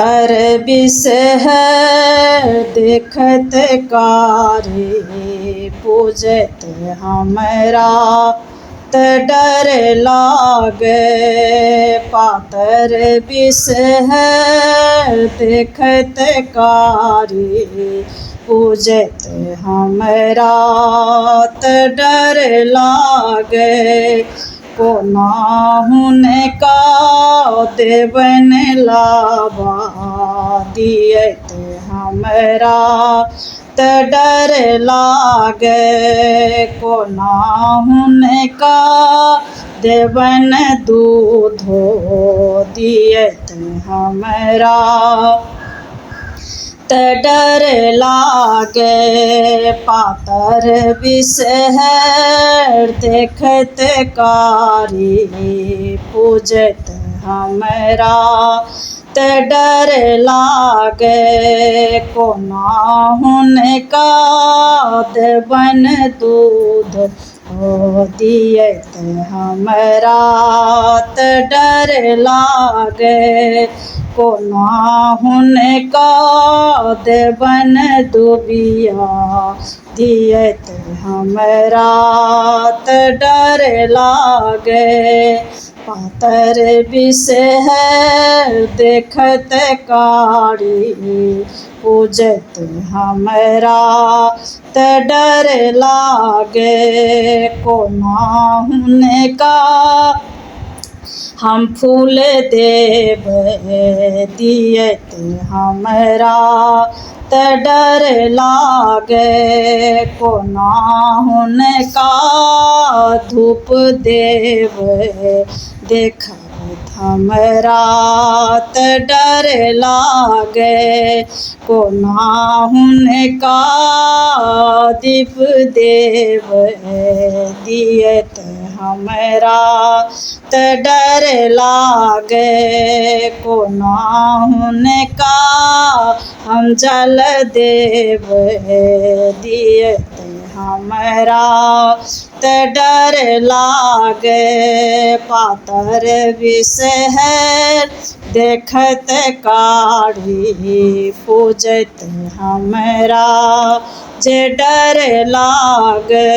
हर बिसह देखत कारी पूजत हमरा त डर लागे। पातर बिसह देखत कारी पूजत हमरा त डर लागे। कोना हुनका देवन लावा दियत हमरा त डर लागे। कोना हुनका देवन दूधो दियत हमरा त डर लागे। पातर बिसह देखत कारी पूजत हमरा त डर लागे। कोना हुनका देवन दूध दियत हमरा त डर लागे। कोना हुनका देवन दुबिया दियत हमरा त डर लागे। पातर बिसह देखत कारी पूजत हमरा त डर लागे। कोना हुनका हम फूल देव दियत हमरा त डर लागे। कोना हुनका धूप देव देखत हमरा त डर लागे। कोना हुनका दीप देव दियत हमरा त डर लागे। कोना हुनका हम जल देव दियत हमरा त डर लागे। पातर बिसह देखत कारी पूजत हमरा जे डर लागे।